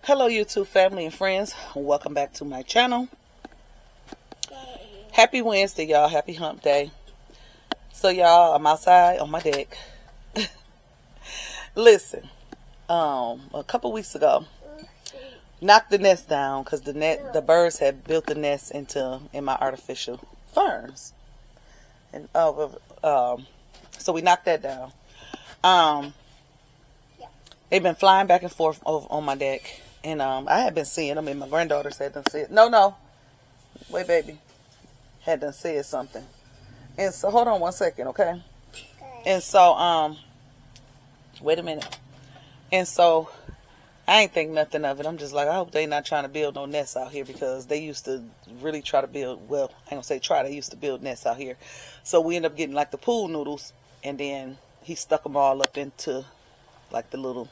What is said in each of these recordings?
Hello YouTube family and friends, welcome back to my channel. Happy Wednesday, y'all. Happy hump day. So y'all, I'm outside on my deck. Listen, a couple weeks ago, knocked the nest down because the birds had built the nest in my artificial ferns, and so we knocked that down. They've been flying back and forth on my deck, and I had been seeing them, and my granddaughters had done said, no, wait, baby, had done said something. And so, hold on one second, okay? And so, wait a minute. And so, I ain't think nothing of it. I'm just like, I hope they not trying to build no nests out here, because they used to really try to build, well, I ain't gonna say try, they used to build nests out here. So we end up getting like the pool noodles, and then he stuck them all up into like the little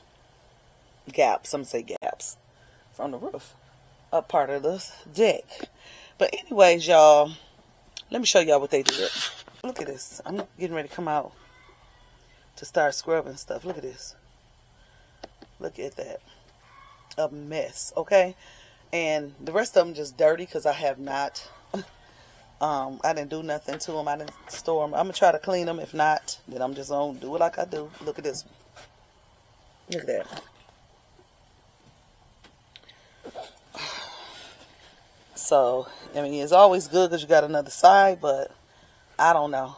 gaps, some say gaps, from the roof, up part of the deck. But anyways, y'all, let me show y'all what they did. Look at this. I'm getting ready to come out to start scrubbing stuff. Look at this. Look at that. A mess, okay? And the rest of them just dirty because I have not, I didn't do nothing to them. I didn't store them. I'm going to try to clean them. If not, then I'm just going to do it like I do. Look at this. Look at that. So, I mean, it's always good because you got another side, but I don't know.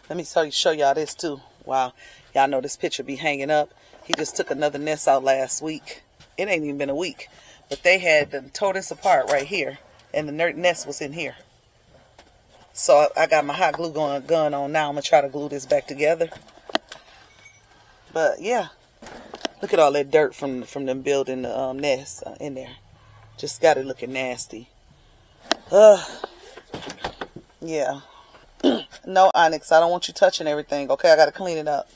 Let me show y'all this too. Wow. Y'all know this picture be hanging up. He just took another nest out last week. It ain't even been a week. But they had tore this apart right here, and the nest was in here. So I got my hot glue gun on now. I'm going to try to glue this back together. But, yeah. Look at all that dirt from them building the nest in there. Just got it looking nasty. Yeah. No, Onyx, I don't want you touching everything. Okay, I got to clean it up.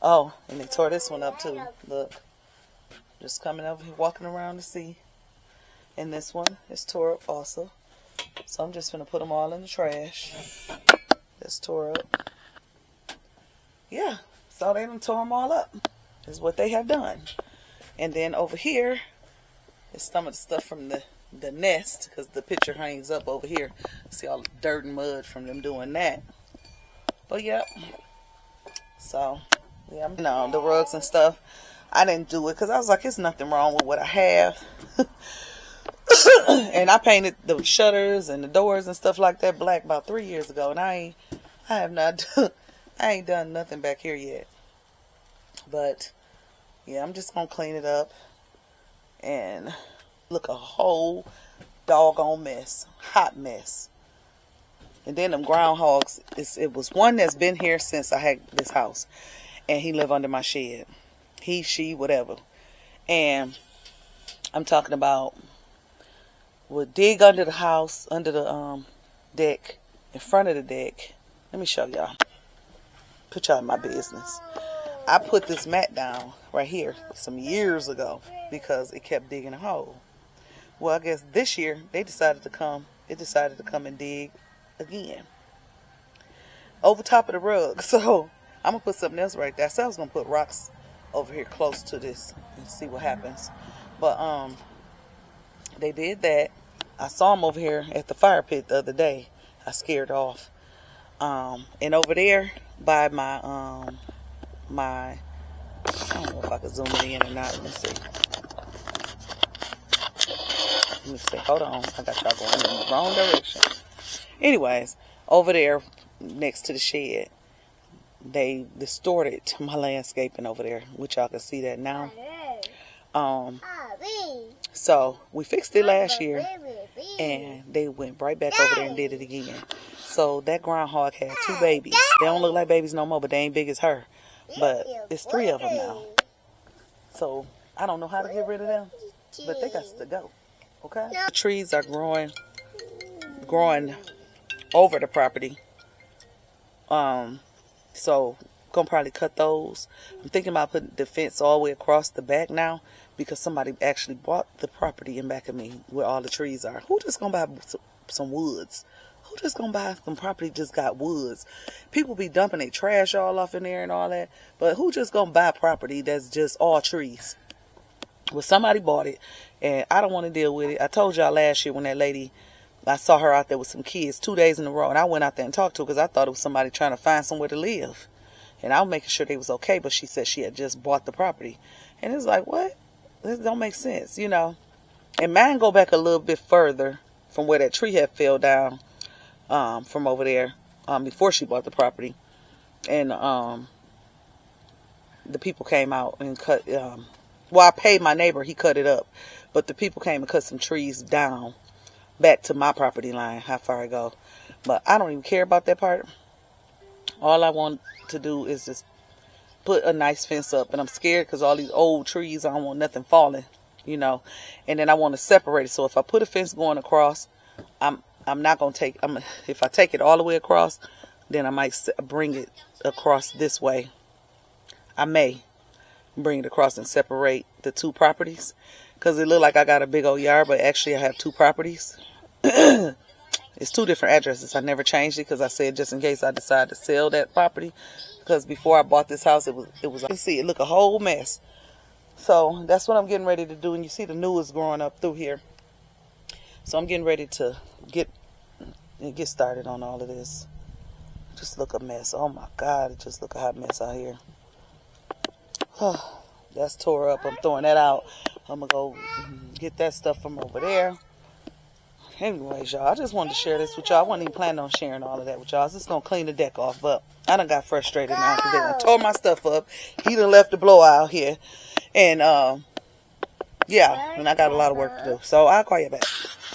Oh, and they tore this one up too. Look. Just coming over here, walking around to see. And this one is tore up also. So I'm just going to put them all in the trash. That's tore up. Yeah. So they done tore them all up. Is what they have done. And then over here is some of the stuff from the nest, because the picture hangs up over here. See all the dirt and mud from them doing that. But yep. So yeah, no, the rugs and stuff, I didn't do it because I was like, there's nothing wrong with what I have. And I painted the shutters and the doors and stuff like that black about 3 years ago, and I ain't done nothing back here yet. But yeah, I'm just gonna clean it up and look a whole doggone mess, hot mess. And then them groundhogs, it was one that's been here since I had this house, and he lived under my shed. He, she, whatever. And I'm talking about would dig under the house, under the deck, in front of the deck. Let me show y'all. Put y'all in my business. I put this mat down right here some years ago because it kept digging a hole. Well, I guess this year it decided to come and dig again over top of the rug. So I'm gonna put something else right there. So I was gonna put rocks over here close to this and see what happens. But they did that. I saw them over here at the fire pit the other day. I scared off. And over there by my I don't know if I can zoom it in or not. Let me see. Hold on. I got y'all going in the wrong direction. Anyways, over there next to the shed, they distorted my landscaping over there, which y'all can see that now. So we fixed it last year, and they went right back over there and did it again. So that groundhog had 2 babies. They don't look like babies no more, but they ain't big as her. But it's 3 of them now. So I don't know how to get rid of them, but they got to go. Okay. The trees are growing over the property. So gonna probably cut those. I'm thinking about putting the fence all the way across the back now, because somebody actually bought the property in back of me where all the trees are. Who just gonna buy some woods? Who just gonna buy some property just got woods? People be dumping their trash all off in there and all that, but who just gonna buy property that's just all trees? Well, somebody bought it, and I don't want to deal with it. I told y'all last year when that lady, I saw her out there with some kids 2 days in a row, and I went out there and talked to her because I thought it was somebody trying to find somewhere to live. And I was making sure they was okay, but she said she had just bought the property. And it's like, what? This don't make sense, you know. And mine go back a little bit further from where that tree had fell down, from over there, before she bought the property. And the people came out and cut, well, I paid my neighbor, he cut it up. But the people came and cut some trees down back to my property line, how far I go. But I don't even care about that part. All I want to do is just put a nice fence up. And I'm scared because all these old trees, I don't want nothing falling, you know. And then I want to separate it. So if I put a fence going across, I'm not going to take, if I take it all the way across, then I might bring it across this way. I may bring it across and separate the two properties. Because it look like I got a big old yard, but actually I have two properties. It's two different addresses. I never changed it because I said just in case I decide to sell that property. Because before I bought this house, it was. You can see it look a whole mess. So that's what I'm getting ready to do. And you see the new is growing up through here. So I'm getting ready to get started on all of this. Just look a mess. Oh my God, it just look a hot mess out here. That's tore up. I'm throwing that out. I'm going to go get that stuff from over there. Anyways, y'all, I just wanted to share this with y'all. I wasn't even planning on sharing all of that with y'all. I was just going to clean the deck off. But I done got frustrated now because they done tore my stuff up. He done left the blowout out here. And, yeah, and I got a lot of work to do. So I'll call you back.